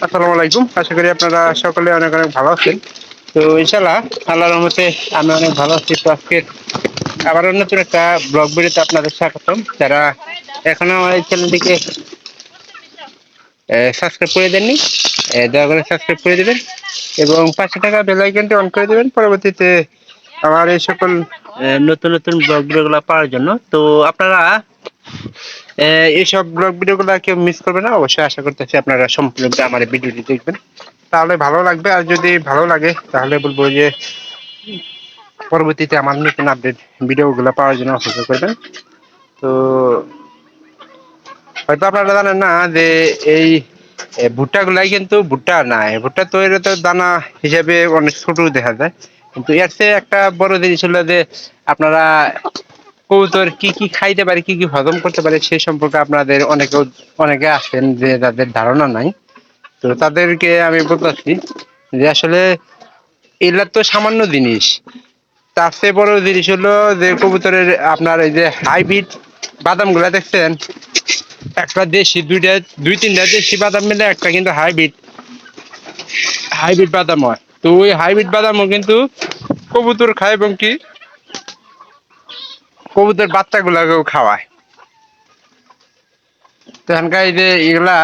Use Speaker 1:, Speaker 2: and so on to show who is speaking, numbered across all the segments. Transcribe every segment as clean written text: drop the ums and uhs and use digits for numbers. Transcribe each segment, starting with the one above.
Speaker 1: আসসালামু আলাইকুম। আশা করি আপনারা সকলে অনেক অনেক ভালো আছেন। তো ইনশাআল্লাহ আল্লাহর রহমতে আমি অনেক ভালো আছি। তো আজকে আবার নতুন একটা ব্লগ ভিডিওতে আপনাদের স্বাগতম। যারা এখনো আমার এই চ্যানেলটিকে সাবস্ক্রাইব করে দেননি, দয়া করে সাবস্ক্রাইব করে দেবেন এবং পাশে থাকা বেল আইকনটি অন করে দেবেন পরবর্তীতে আমার এই সকল নতুন নতুন ব্লগ ভিডিওগুলো পাওয়ার জন্য। তো আপনারা এইসব ব্লগ ভিডিওগুলো কেউ মিস করবে না। অবশ্যই আশা করতেছি আপনারা সম্পূর্ণ আমার এই ভিডিওটি দেখবেন, তাহলে ভালো লাগবে। আর যদি ভালো লাগে তাহলে বলবো যে পরবর্তীতে আমার নতুন আপডেট ভিডিওগুলো পাওয়ার জন্য অপেক্ষা করবেন। তো হয়তো আপনারা জানেন না যে এই ভুট্টা গুলাই কিন্তু ভুট্টা না, ভুট্টা তৈরি তো দানা হিসেবে অনেক ছোট দেখা যায়, কিন্তু এর চেয়ে একটা বড় জিনিস হলো যে আপনারা কবুতর কি কি খাইতে পারে, কি কি হজম করতে পারে সেই সম্পর্কে আপনাদের অনেকে আছেন যে তাদের ধারণা নাই। তো তাদেরকে আমি বলতেছি যে আসলে এগুলা তো সামান্য জিনিস, তার চেয়ে বড় জিনিস হলো যে কবুতরের আপনার এই যে হাইব্রিড বাদাম গুলা দেখছেন, একটা দেশি দুই তিনটা দেশি বাদাম মিলে একটা কিন্তু হাইব্রিড হাইব্রিড বাদাম হয়। তো ওই হাইব্রিড বাদামও কিন্তু কবুতর খায় এবং কি কবুতর বাচ্চাগুলাকেও খাওয়ায়। তো এখানকার এই যে এগুলা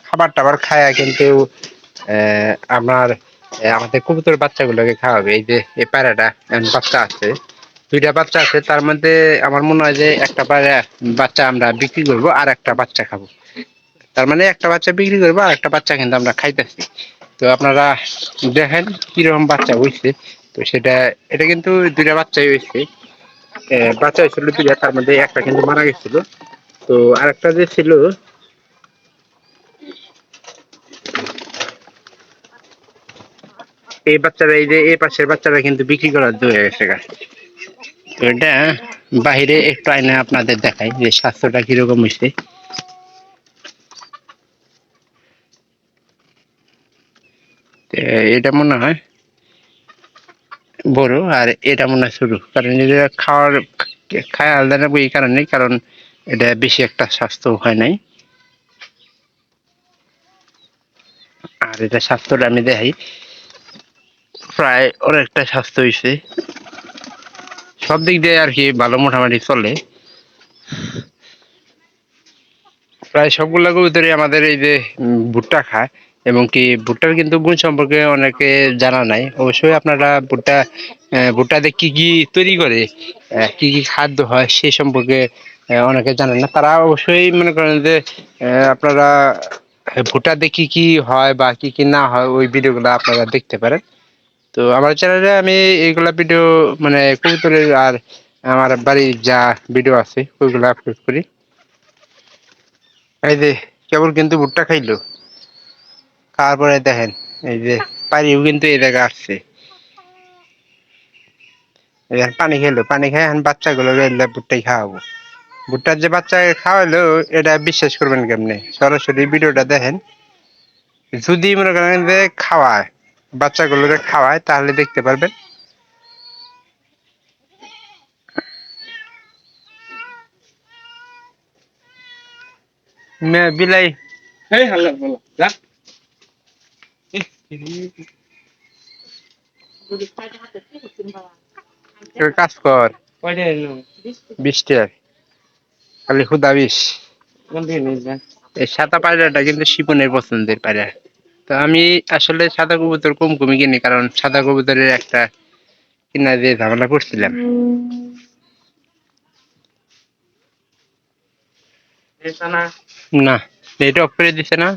Speaker 1: খাবার টাবার খায় কিন্তু আপনার আমাদের কবুতর বাচ্চাগুলোকে খাওয়াবে। এই যে এই পায়রাটা বাচ্চা আছে, দুইটা বাচ্চা আছে, তার মধ্যে আমার মনে হয় যে একটা পায়রা বাচ্চা আমরা বিক্রি করবো আর একটা বাচ্চা খাবো। তার মানে একটা বাচ্চা বিক্রি করবো আর একটা বাচ্চা কিন্তু আমরা খাইতেছি। তো আপনারা দেখেন কিরকম বাচ্চা হয়েছে। তো এটা কিন্তু দুইটা বাচ্চাই হয়েছে। বাচ্চা হয়েছিল দুইটা, তার মধ্যে একটা কিন্তু মারা গেছিল। তো আরেকটা যে ছিল এই বাচ্চারা, এই যে এই পাশের বাচ্চারা কিন্তু বিক্রি করার হয়ে গেছে গা। তো এটা বাহিরে একটু আইনে আপনাদের দেখাই যে স্বাস্থ্যটা কিরকম হয়েছে। এটা মনে হয় বড় আর এটা মনে হয় ছোট, কারণ এটা খায় আলাদা নেবো এই কারণে, কারণ এটা বেশি একটা স্বাস্থ্য হয় নাই। আর এটা স্বাস্থ্যটা আমি দেখাই, প্রায় অনেকটা স্বাস্থ্য হয়েছে, সব দিক দিয়ে আর কি ভালো মোটামুটি চলে। প্রায় সবগুলা কবুতরই আমাদের এই যে ভুট্টা খায় এবং কি ভুট্টার কিন্তু গুণ সম্পর্কে অনেকে জানা নাই। অবশ্যই আপনারা ভুট্টাতে কি কি তৈরি করে, কি কি খাদ্য হয় সেই সম্পর্কে অনেকে জানেন না। তারা অবশ্যই মনে করেন যে আপনারা ভুট্টাতে কি কি হয় বা কি কি না হয় ওই ভিডিওগুলো আপনারা দেখতে পারেন। তো আমার চ্যানেলে আমি এইগুলা ভিডিও মানে কবুতরের আর আমার বাড়ির যা ভিডিও আছে ওইগুলো আপলোড করি। এই যে কেবল কিন্তু ভুট্টা খাইলো, তারপরে দেখেন এই যে পানিও কিন্তু এই জায়গা আসছে, পানি খেলো, পানি খাই এখন বাচ্চাগুলো ভুট্টাই খাওয়াবো। ভুট্টার যে বাচ্চা খাওয়াইলো এটা বিশ্বাস করবেন কেমনে, সরাসরি ভিডিওটা দেখেন। যদি মনে করেন যে খাওয়ায়, বাচ্চাগুলোকে খাওয়ায়, তাহলে দেখতে পারবেন। বিলাই কাজ কর 20 টাকা খালি খুদা 20। এই সাদা পায়রাটা কিন্তু শিপনের পছন্দের পায়রা। তো আমি আসলে সাদা কবুতর কম কমই কিনি, কারণ সাদা কবুতরের একটা কিনা যে ঝামেলা করছিলাম। না, এটা অফ করে দিছে না,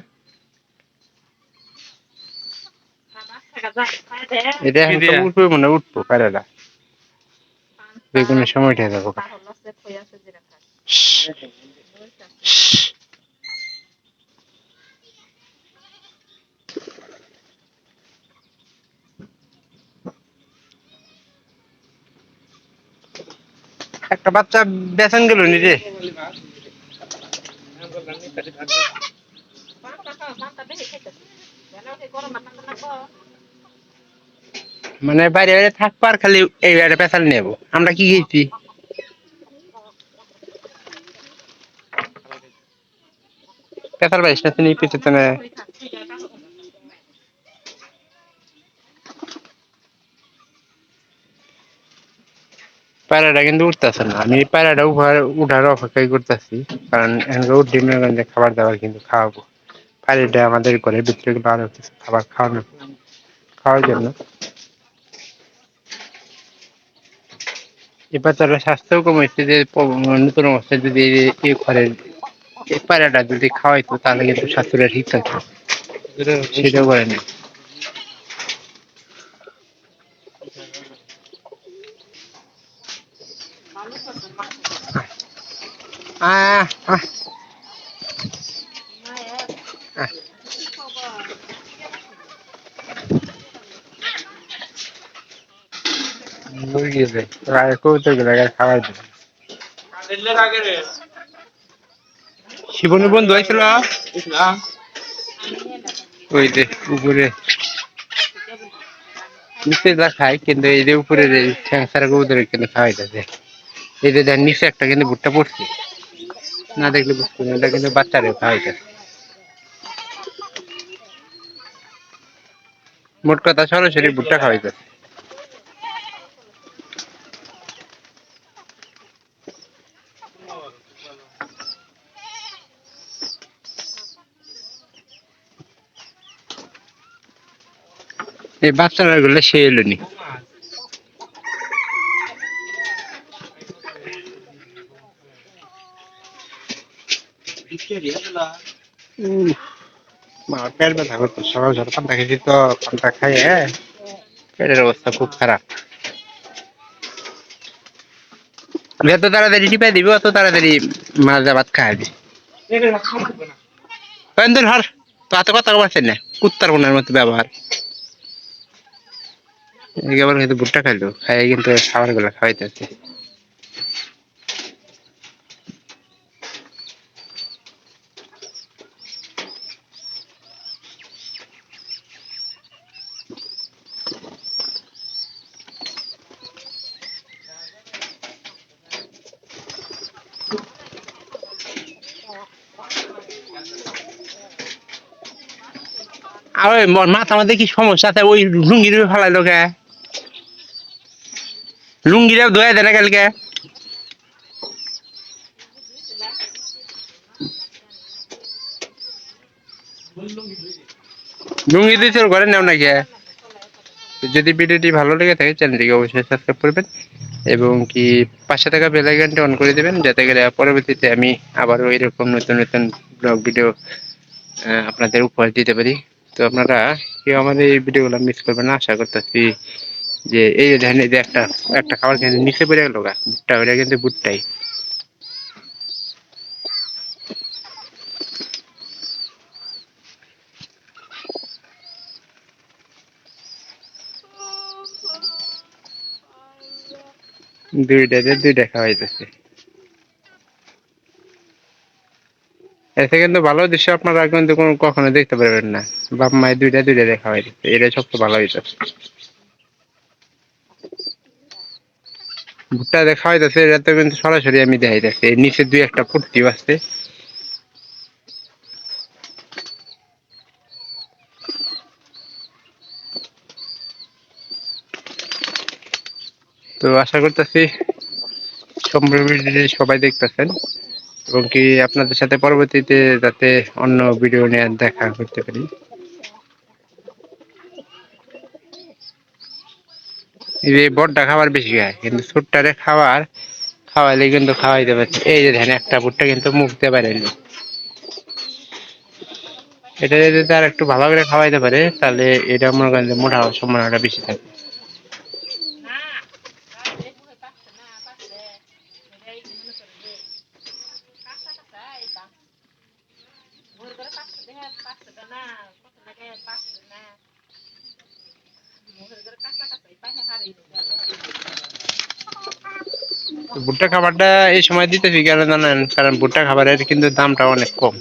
Speaker 1: এটা এখন তো উঠবে, মনে উঠবো পায়রাটা, যে কোনো সময় উঠে যাবো। একটা বাচ্চা বেচন গেল নিজে। মানে বাইরে বাইরে থাকবো আর খালি এই বাইরে পেছাল নেব, আমরা কি গেছি পেছাল পাইস না, তিনি পিছনে পায়রাটা কিন্তু উঠতেছে না, আমি পায়রাটা উঠার অপেক্ষাই করতেছি, কারণ এখানকার উঠে খাবার দাবার কিন্তু খাওয়াবো। পায়রাটা আমাদের ঘরের ভিতরে কিন্তু আরো কিছু খাবার খাওয়ার জন্য। এবার তারা স্বাস্থ্য কমেছে যে নতুন অবস্থায় যদি এই ঘরের এই পায়রাটা যদি খাওয়াইতো তাহলে কিন্তু স্বাস্থ্যটা ঠিক থাকতো, সেটাও করে না। আহ আহ আহ মুরগি দেয় কবুতর গুলো খাওয়াই দেবে। শিবনের বন্ধু হয়েছিল ওই যে উপরে নিচে যা খায়, কিন্তু এই যে উপরে সংসার কবুতর কিন্তু খাওয়াই দেয়। এই যে নিচে একটা কিন্তু ভুট্টা পড়ছে, না দেখলে বুঝতে না, এটা কিন্তু বাচ্চারে খাওয়াই দেয়। মোট কথা সরাসরি ভুট্টা খাওয়াই দেয়। এই বাচ্চারা গুলো সে এলো নি। পেট ব্যথা করতো সকাল সকাল, পান্তা খেয়েছি তো, পান্তা খাইয়ে পেটের অবস্থা খুব খারাপ। যত তাড়াতাড়ি টিপাই দিবি অত তাড়াতাড়ি মাজা ভাত খাওয়া দিবি। হর তো এত কথা বলছেন না, কুত্তার কোনার মতো ব্যবহার। একেবারে হয়তো ভুট্টা খাইলো, খাইয়ে কিন্তু খাবার গুলা খাওয়াইতেছে। আর ওই মাথা মধ্যে কি সমস্যা আছে, ওই লুঙ্গির ফেলাইলো কে? লুঙ্গিটা ধোয়া দেয় না কালকে? লুঙ্গি দিয়ে তোর ঘরে নেও নাকি? যদি ভিডিওটি ভালো লেগে থাকে চ্যানেলটিকে অবশ্যই সাবস্ক্রাইব করবেন এবং কি পাশে থাকা বেল আইকনটি অন করে দিবেন, যাতে করে পরবর্তীতে আমি আবারও এরকম নতুন নতুন ব্লগ ভিডিও আপনাদের উপহার দিতে পারি। তো আপনারা কেউ আমাদের এই ভিডিওগুলো মিস করবেন না, আশা করতেছি। যে এই যে দেখেন, এই যে একটা একটা খাবার কিন্তু নিচে পড়ে গেল গা, ভুট্টা, ওটা কিন্তু ভুট্টাই। দুইটা খাওয়া হইতেছে। এতে কিন্তু ভালো দৃশ্য আপনারা কিন্তু কখনো দেখতে পারবেন না। বাপ মায়ের দুইটা দেখা হইতেছে, এটাই সবচেয়ে ভালো হইতেছে। ভুট্টা দেখা হইতেছে, এটা তো কিন্তু সরাসরি আমি দেখাইতেছি, এর নিচে দুই একটা ফুটতি আসছে। তো আশা করতেছি সম্পূর্ণ ভিডিওটি সবাই দেখতেছেন এবং কি আপনাদের সাথে পরবর্তীতে যাতে অন্য ভিডিও নিয়ে দেখা করতে পারি। এই যে বড়টা খাবার বেশি খায়, কিন্তু ছোট্টারে খাওয়াইলে কিন্তু খাওয়াইতে পারছে। এই যে ধ্যান একটা ভুট্টা কিন্তু মুখ দিতে পারেনি। এটা যদি তার একটু ভালো করে খাওয়াইতে পারে তাহলে এটা মনে করেন যে মোটা হওয়ার সম্ভাবনাটা বেশি থাকে। ভুট্টা খাবারটা এই সময় দিতেছি কেন জানেন? কারণ ভুট্টা খাবারের কিন্তু দামটা অনেক কম।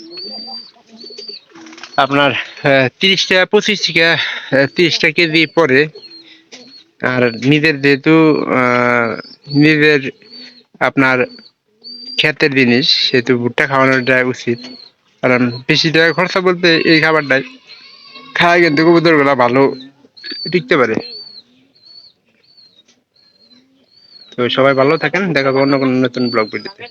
Speaker 1: আপনার 30 টাকা 25 টাকা 30 টাকা কেজি পরে। আর নিজের যেহেতু নিজের আপনার ক্ষেতের জিনিস, সেহেতু ভুট্টা খাওয়ানোটা উচিত। কারণ বেশি টাকা খরচা বলতে এই খাবারটাই খায় কিন্তু কবুতর গুলা ভালো টিকতে পারে। তো সবাই ভালো থাকেন, দেখা হবে অন্য কোনো নতুন ব্লগ ভিডিওতে।